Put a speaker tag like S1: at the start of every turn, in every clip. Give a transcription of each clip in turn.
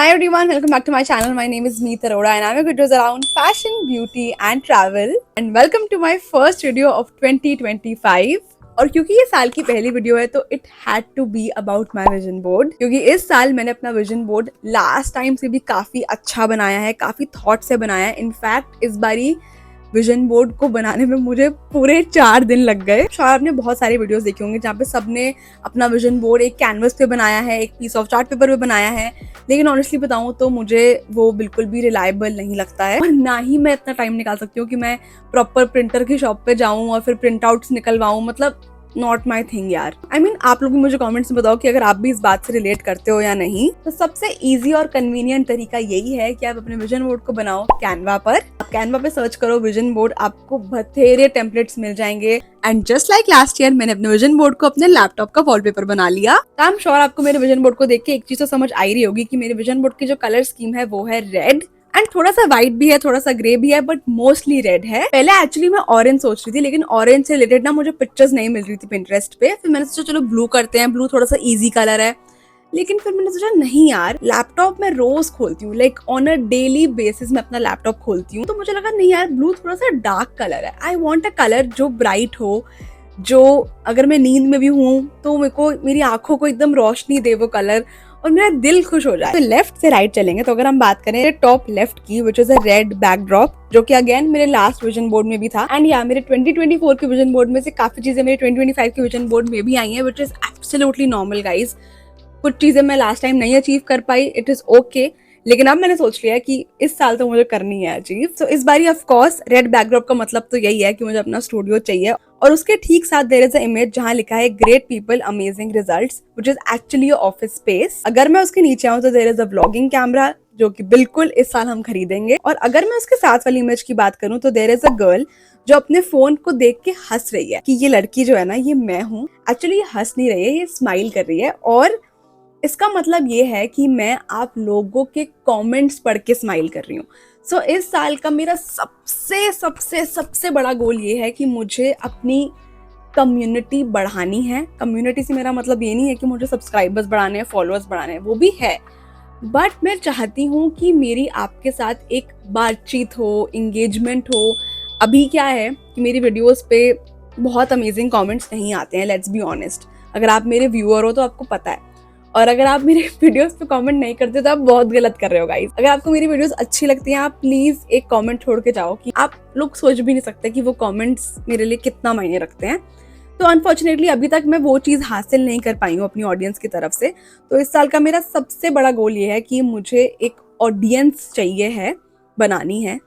S1: Hi everyone, welcome back to my channel. My name is Meet Arora and I'm a videos around fashion, beauty and travel. And welcome to my first video of 2025. और क्योंकि ये साल की पहली video है तो it had to be about my vision board, क्योंकि इस साल मैंने अपना विजन बोर्ड लास्ट टाइम से भी काफी अच्छा बनाया है, काफी थॉट से बनाया है। इनफैक्ट इस बारी विजन बोर्ड को बनाने में मुझे पूरे 4 दिन लग गए। शायद आपने बहुत सारी वीडियोस देखी होंगी जहाँ पे सबने अपना विजन बोर्ड एक कैनवस पे बनाया है, एक पीस ऑफ चार्ट पेपर पे बनाया है, लेकिन ऑनेस्टली बताऊं तो मुझे वो बिल्कुल भी रिलायबल नहीं लगता है और ना ही मैं इतना टाइम निकाल सकती हूँ कि मैं प्रॉपर प्रिंटर की शॉप पे जाऊं और फिर प्रिंट आउट्स निकलवाऊं। मतलब नॉट माई थिंग यार। I mean, आप लोग भी मुझे कमेंट्स में बताओ कि अगर आप भी इस बात से रिलेट करते हो या नहीं। तो सबसे इजी और कन्वीनियंट तरीका यही है कि आप अपने विजन बोर्ड को बनाओ कैनवा पर। आप कैनवा पे सर्च करो विजन बोर्ड, आपको बथेरे टेम्पलेट्स मिल जाएंगे। And just like last year मैंने अपने विजन बोर्ड को अपने लैपटॉप का वॉलपेपर बना लिया। आई एम श्योर आपको मेरे विजन बोर्ड को देख के एक चीज तो समझ आ रही होगी कि मेरे विजन बोर्ड की जो कलर स्कीम है वो है रेड एंड थोड़ा सा व्हाइट भी है, थोड़ा सा ग्रे भी है, बट मोस्टली रेड है। पहले एक्चुअली मैं ऑरेंज सोच रही थी, लेकिन ऑरेंज से रिलेटेड ना मुझे पिक्चर्स नहीं मिल रही थी पिंटरेस्ट पे। फिर मैंने सोचा चलो ब्लू करते हैं, ब्लू थोड़ा सा इजी कलर है। लेकिन फिर मैंने सोचा नहीं यार, लैपटॉप में रोज खोलती हूँ, like on a daily basis में अपना लैपटॉप खोलती हूँ, तो मुझे लगा नहीं यार, ब्लू थोड़ा सा डार्क कलर है। आई वॉन्ट अ कलर जो ब्राइट हो, जो अगर मैं नींद में भी हूँ तो मेरे को मेरी आंखों को एकदम रोशनी दे वो कलर और मेरा दिल खुश हो जाए। तो लेफ्ट से राइट चलेंगे। तो अगर हम बात करें टॉप लेफ्ट की, विच इज अ रेड बैकड्रॉप, जो कि अगेन मेरे लास्ट विजन बोर्ड में भी था। एंड या मेरे 2024 के विजन बोर्ड में से काफी चीजें मेरे 2025 के विजन बोर्ड में भी आई हैं, which is absolutely normal guys. कुछ चीजें मैं लास्ट टाइम नहीं अचीव कर पाई, इट इज ओके, लेकिन अब मैंने सोच लिया कि इस साल तो मुझे करनी है अचीव। तो इस बारी ऑफ कोर्स रेड बैकड्रॉप का मतलब तो यही है कि मुझे अपना स्टूडियो चाहिए और उसके ठीक साथ देयर इज अ इमेज जहां लिखा है great people amazing results, which is actually office space. अगर मैं उसके नीचे आऊं तो there is a vlogging camera, जो कि बिल्कुल इस साल हम खरीदेंगे। और अगर मैं उसके साथ वाली इमेज की बात करूं तो देयर इज अ गर्ल जो अपने फोन को देख के हंस रही है कि ये लड़की जो है ना, ये मैं हूँ। एक्चुअली ये हंस नहीं रही है, ये स्माइल कर रही है और इसका मतलब ये है कि मैं आप लोगों के कमेंट्स पढ़ के स्माइल कर रही हूँ। सो इस साल का मेरा सबसे सबसे सबसे बड़ा गोल ये है कि मुझे अपनी कम्युनिटी बढ़ानी है। कम्युनिटी से मेरा मतलब ये नहीं है कि मुझे सब्सक्राइबर्स बढ़ाने हैं, फॉलोअर्स बढ़ाने हैं, वो भी है, बट मैं चाहती हूँ कि मेरी आपके साथ एक बातचीत हो, इंगेजमेंट हो। अभी क्या है कि मेरी वीडियोस पे बहुत अमेजिंग कमेंट्स नहीं आते हैं, लेट्स बी ऑनेस्ट। अगर आप मेरे व्यूअर हो तो आपको पता है, और अगर आप मेरे वीडियोस पे कमेंट नहीं करते तो आप बहुत गलत कर रहे हो गाइस। अगर आपको मेरी वीडियोस अच्छी लगती हैं, आप प्लीज एक कमेंट छोड़ के जाओ। कि आप लोग सोच भी नहीं सकते कि वो कमेंट्स मेरे लिए कितना मायने रखते हैं। तो अनफॉर्चुनेटली अभी तक मैं वो चीज़ हासिल नहीं कर पाई हूँ अपनी ऑडियंस की तरफ से। तो इस साल का मेरा सबसे बड़ा गोल ये है कि मुझे एक ऑडियंस चाहिए है, बनानी है,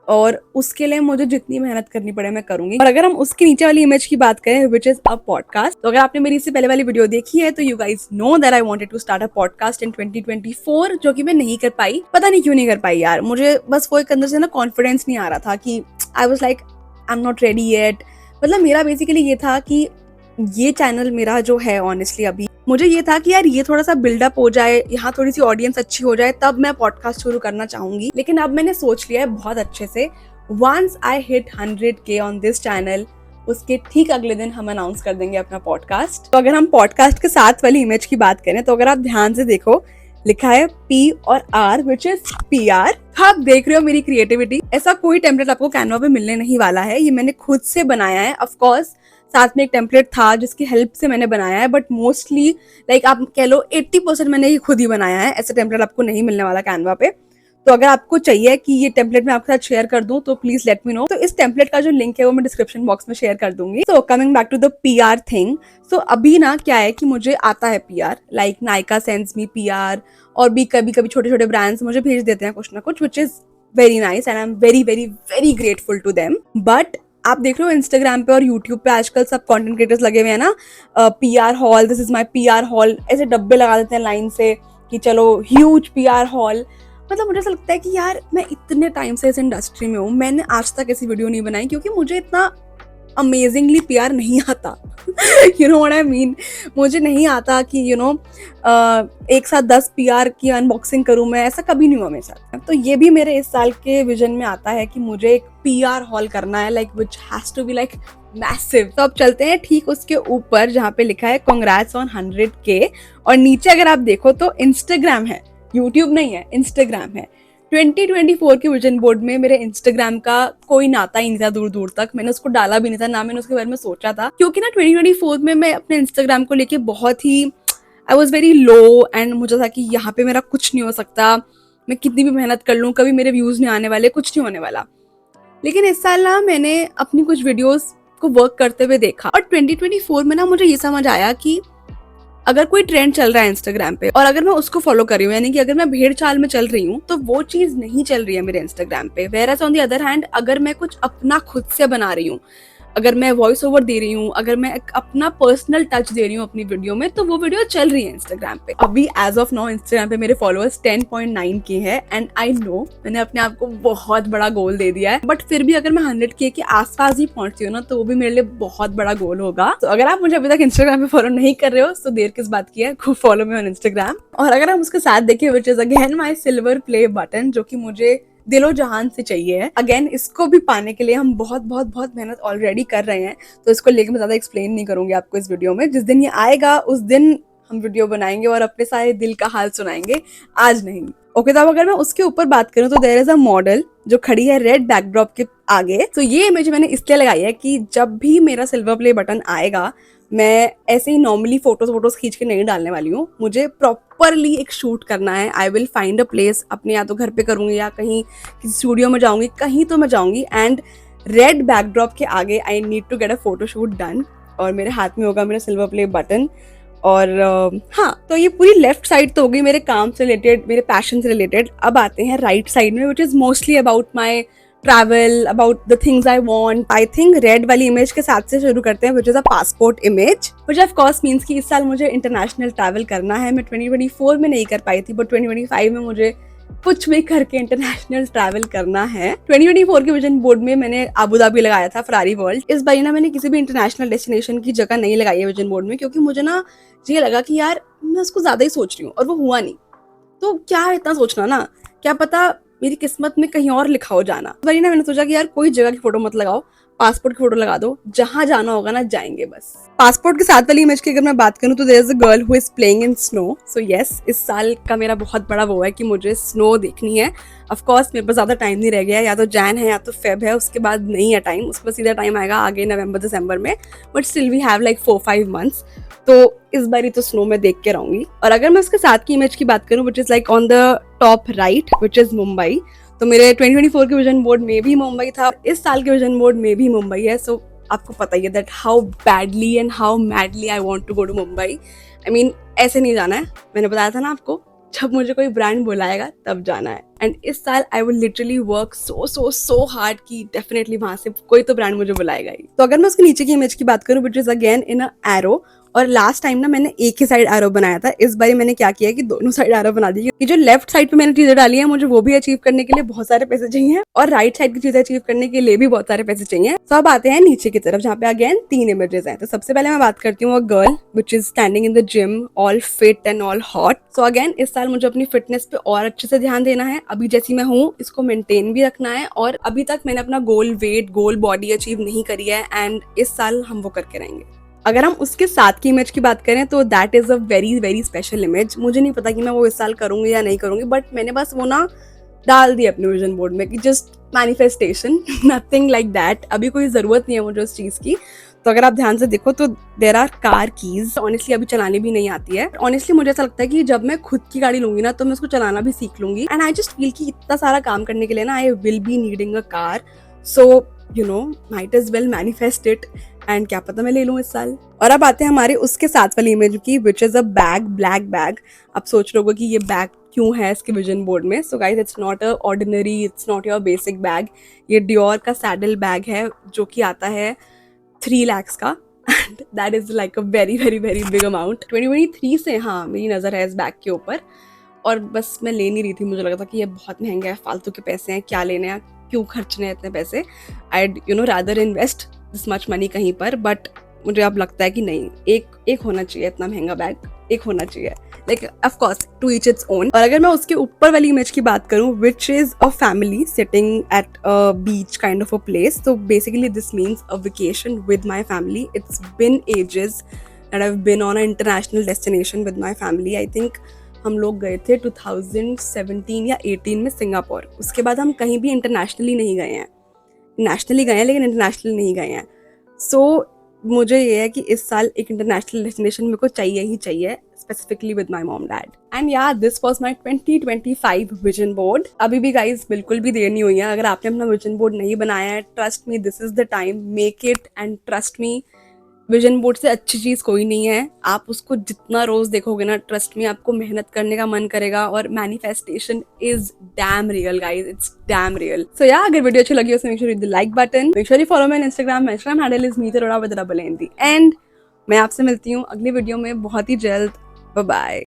S1: और उसके लिए मुझे जितनी मेहनत करनी पड़े मैं करूंगी। और अगर हम उसके नीचे वाली इमेज की बात करें, विच इज अ पॉडकास्ट, तो अगर आपने मेरी इससे पहले वाली वीडियो देखी है तो you guys know that I wanted to start a podcast in 2024, जो कि मैं नहीं कर पाई। पता नहीं क्यों नहीं कर पाई यार, मुझे बस वो एक अंदर से ना कॉन्फिडेंस नहीं आ रहा था कि I was like I am not ready yet. मतलब मेरा बेसिकली ये था कि ये चैनल मेरा जो है ऑनेस्टली अभी मुझे ये था कि यार ये थोड़ा सा बिल्डअप हो जाए, यहाँ थोड़ी सी ऑडियंस अच्छी हो जाए, तब मैं पॉडकास्ट शुरू करना चाहूंगी। लेकिन अब मैंने सोच लिया है बहुत अच्छे से, once I hit 100K on this channel, उसके ठीक अगले दिन हम अनाउंस कर देंगे अपना पॉडकास्ट। तो अगर हम पॉडकास्ट के साथ वाली इमेज की बात करें तो अगर आप ध्यान से देखो, लिखा है P और R, विच इज PR। आप देख रहे हो मेरी क्रिएटिविटी। ऐसा कोई टेम्पलेट आपको कैनवा पे मिलने नहीं वाला है, ये मैंने खुद से बनाया है। ऑफ कोर्स साथ में एक टेम्पलेट था जिसकी हेल्प से मैंने बनाया है, बट मोस्टली लाइक आप कह लो 80% मैंने ये खुद ही बनाया है। ऐसा टेम्पलेट आपको नहीं मिलने वाला कैनवा पे। तो अगर आपको चाहिए कि ये टेम्पलेट मैं आपके साथ शेयर कर दूं तो प्लीज लेट मी नो। तो इस टेम्पलेट का जो लिंक है वो मैं डिस्क्रिप्शन बॉक्स में शेयर कर दूंगी। So coming back to the PR thing, so अभी ना क्या है कि मुझे आता है PR, like Nykaa sends me PR, और भी कभी कभी छोटे छोटे ब्रांड्स मुझे भेज देते हैं कुछ ना कुछ, which is very nice and I am very very very grateful to them. But आप देख रहे हो इंस्टाग्राम पे और यूट्यूब पे आजकल सब कंटेंट क्रिएटर्स लगे हुए हैं ना, PR hall, this is my PR hall, ऐसे डब्बे लगा देते हैं लाइन से कि चलो ह्यूज PR हॉल। मतलब मुझे ऐसा लगता है कि यार मैं इतने टाइम से इस इंडस्ट्री में हूँ, मैंने आज तक ऐसी वीडियो नहीं बनाई क्योंकि मुझे इतना अमेजिंगली PR नहीं आता। You know what I mean, मुझे नहीं आता कि यू नो एक साथ 10 PR की अनबॉक्सिंग करूं मैं, ऐसा कभी नहीं हुआ मेरे साथ। तो ये भी मेरे इस साल के विजन में आता है कि मुझे एक PR हॉल करना है, like which has to be like massive. तो अब चलते हैं ठीक उसके ऊपर जहाँ पे लिखा है कांग्रेट्स ऑन 100K, और नीचे अगर आप देखो तो इंस्टाग्राम है यूट्यूब नहीं है, इंस्टाग्राम है। 2024 के विजन बोर्ड में मेरे इंस्टाग्राम का कोई नाता ही नहीं था दूर दूर तक। मैंने उसको डाला भी नहीं था, ना मैंने उसके बारे में सोचा था, क्योंकि ना 2024 में मैं अपने इंस्टाग्राम को लेके बहुत ही I was very low and मुझे था कि यहाँ पे मेरा कुछ नहीं हो सकता, मैं कितनी भी मेहनत कर लूँ कभी मेरे व्यूज नहीं आने वाले, कुछ नहीं होने वाला। लेकिन इस साल ना मैंने अपनी कुछ वीडियोस को वर्क करते हुए देखा और 2024 में ना मुझे ये समझ आया कि अगर कोई ट्रेंड चल रहा है इंस्टाग्राम पे और अगर मैं उसको फॉलो कर रही हूँ, यानी कि अगर मैं भेड़ चाल में चल रही हूँ, तो वो चीज नहीं चल रही है मेरे इंस्टाग्राम पे। Whereas on the other hand, अगर मैं कुछ अपना खुद से बना रही हूँ, अगर मैं वॉइस ओवर दे रही हूँ, अगर मैं अपना पर्सनल टच दे रही हूँ अपनी वीडियो में, तो वो वीडियो चल रही है इंस्टाग्राम पे। अभी एज ऑफ नाउ इंस्टाग्राम पे मेरे फॉलोअर्स 10.9 के हैं एंड आई नो मैंने अपने आप को बहुत बड़ा गोल दे दिया है, बट फिर भी अगर मैं 100K के आसपास ही पहुंचती हूँ ना, तो वो भी मेरे लिए बहुत बड़ा गोल होगा। तो अगर आप मुझे अभी तक इंस्टाग्राम पे फॉलो नहीं कर रहे हो तो देर किस बात की है, खूब फॉलो मी ऑन इंस्टाग्राम। और अगर हम उसके साथ देखें, which is again my silver play button, जो कि मुझे दिलो जहान से चाहिए है। अगेन इसको भी पाने के लिए हम बहुत बहुत बहुत मेहनत ऑलरेडी कर रहे हैं, तो इसको लेके मैं ज्यादा एक्सप्लेन नहीं करूंगी आपको इस वीडियो में। जिस दिन ये आएगा उस दिन हम वीडियो बनाएंगे और अपने सारे दिल का हाल सुनाएंगे, आज नहीं। ओके, तो अब अगर मैं उसके ऊपर बात करूं तो देयर इज अ मॉडल जो खड़ी है रेड बैकड्रॉप के आगे। तो ये इमेज मैंने इसलिए लगाई है कि जब भी मेरा सिल्वर प्ले बटन आएगा, मैं ऐसे ही नॉर्मली फोटोज खींच के नहीं डालने वाली हूँ, मुझे प्रॉपरली एक शूट करना है। I will find a place, अपने या तो घर पे करूंगी या कहीं किसी स्टूडियो में जाऊंगी, कहीं तो मैं जाऊंगी एंड रेड बैकड्रॉप के आगे I need to get a photo shoot done, और मेरे हाथ में होगा मेरा सिल्वर प्ले बटन। और हाँ, तो ये पूरी लेफ्ट साइड तो हो गई मेरे काम से रिलेटेड, मेरे पैशन से रिलेटेड। अब आते हैं राइट साइड में, which is mostly about my travel, about the things I want. I think red वाली इमेज के साथ से शुरू करते हैं, विच is a passport image, which of course means कि इस साल मुझे इंटरनेशनल ट्रैवल करना है। मैं 2024 में नहीं कर पाई थी, बट 2025 में मुझे कुछ भी करके इंटरनेशनल ट्रैवल करना है। 2024 के विजन बोर्ड में मैंने अबू धाबी लगाया था, फरारी वर्ल्ड। इस बार ना मैंने किसी भी इंटरनेशनल डेस्टिनेशन की जगह नहीं लगाई है विजन बोर्ड में, क्योंकि मुझे ना ये लगा कि यार मैं उसको ज्यादा ही सोच रही हूँ और वो हुआ नहीं, तो क्या है इतना सोचना ना, क्या पता मेरी किस्मत में कहीं और लिखा हो जाना। वही ना मैंने सोचा कि यार कोई जगह की फोटो मत लगाओ, पासपोर्ट की फोटो लगा दो, जहां जाना होगा ना जाएंगे बस। पासपोर्ट के साथ वाली इमेज की अगर मैं बात करूं तो there is a girl who is playing in snow. So yes, इस साल का मेरा बहुत बड़ा वो है कि मुझे स्नो देखनी है। ऑफ कोर्स मेरे पास ज्यादा टाइम नहीं रह गया, या तो जैन है या तो फेब है, उसके बाद नहीं है टाइम, उसके बाद सीधा टाइम आएगा आगे नवंबर दिसंबर में, but still we have like 4-5 months. तो इस बार ही तो स्नो में देख के रहूंगी। और अगर मैं उसके साथ की इमेज की बात करूं, which is like on the top right, which is Mumbai. तो मेरे 2024 के विजन बोर्ड में भी मुंबई था, इस साल के विजन बोर्ड में भी मुंबई है। सो आपको पता ही है that how badly and how madly I want to go to Mumbai. I mean ऐसे नहीं जाना है, मैंने बताया था ना आपको, जब मुझे कोई ब्रांड बुलाएगा तब जाना है। एंड इस साल I will literally work so hard कि डेफिनेटली वहां से कोई तो ब्रांड मुझे बुलाएगा ही। तो अगर मैं उसके नीचे की इमेज की बात करूं, which is again in a arrow, और लास्ट टाइम ना मैंने एक ही साइड एरो बनाया था, इस बार मैंने क्या किया कि दोनों साइड एरो बना दी। ये जो लेफ्ट साइड पे मैंने चीजें डाली है, मुझे वो भी अचीव करने के लिए बहुत सारे पैसे चाहिए, और राइट साइड की चीजें अचीव करने के लिए भी बहुत सारे पैसे चाहिए। तो अब आते हैं नीचे की तरफ, जहाँ पे अगेन 3 इमेजेस हैं। तो सबसे पहले मैं बात करती हूँ girl which is standing in the gym, all fit and all hot. So again इस साल मुझे अपनी फिटनेस पे और अच्छे से ध्यान देना है। अभी जैसी मैं हूँ इसको मेंटेन भी रखना है, और अभी तक मैंने अपना गोल वेट, गोल बॉडी अचीव नहीं करी है, एंड इस साल हम वो करके रहेंगे। अगर हम उसके साथ की इमेज की बात करें तो that is a very very special image. मुझे नहीं पता कि मैं वो इस साल करूंगी या नहीं करूंगी, बट मैंने बस वो ना डाल दी अपने विजन बोर्ड में कि just manifestation, nothing like that. अभी कोई जरूरत नहीं है मुझे उस चीज की। तो अगर आप ध्यान से देखो तो there are car keys. Honestly अभी चलाने भी नहीं आती है। ऑनेस्टली मुझे ऐसा लगता है कि जब मैं खुद की गाड़ी लूंगी ना, तो मैं उसको चलाना भी सीख लूंगी। एंड आई जस्ट फील कि इतना सारा काम करने के लिए ना I will be needing a car. So you know, might as well manifest it, and क्या पता मैं ले लूं इस साल। और अब आते हैं हमारे उसके साथ वाली इमेज की, विच is a bag, black bag. आप सोच रहे हो कि ये बैग क्यों है इसके विजन बोर्ड में। So guys, it's not a ordinary, it's not your basic bag. ये डियोर का सैडल बैग है, जो कि आता है 3 lakhs का, and that is like a very very very big amount. 2023 से हाँ मेरी नजर है इस बैग के ऊपर, और बस मैं ले नहीं रही थी। मुझे लगा था कि ये बहुत महंगा है, फालतू के पैसे हैं, क्या लेने हैं, क्यों खर्चने हैं इतने पैसे। I rather invest this much money कहीं पर। बट मुझे अब लगता है कि नहीं, एक होना चाहिए, इतना महंगा बैग एक होना चाहिए, like of course to each its own. और अगर मैं उसके ऊपर वाली इमेज की बात करूं, which is a family sitting at a beach kind of a place, तो basically this means a vacation with my family. It's been ages that I've been on an international destination with my family. I think हम लोग गए थे 2017 या 18 में Singapore. उसके बाद हम कहीं भी इंटरनेशनली नहीं गए हैं, नेशनली गए हैं लेकिन इंटरनेशनल नहीं गए हैं। सो मुझे ये है कि इस साल एक इंटरनेशनल डेस्टिनेशन मेरे को चाहिए ही चाहिए, specifically with my mom dad. And yeah this was my 2025 vision board. अभी भी गाइस बिल्कुल भी देर नहीं हुई है, अगर आपने अपना विजन बोर्ड नहीं बनाया है, trust me this is the time, make it and trust me, vision board से अच्छी चीज कोई नहीं है। आप उसको जितना रोज देखोगे ना, ट्रस्ट में आपको मेहनत करने का मन करेगा, और manifestation is damn real guys, it's damn real. So yeah अगर वीडियो अच्छी लगी हो make sure hit the like button, make sure you follow me on Instagram, my Instagram handle is Meet Arora with double N D and. मैं आपसे मिलती हूँ अगली video में बहुत ही जल्द। Bye bye.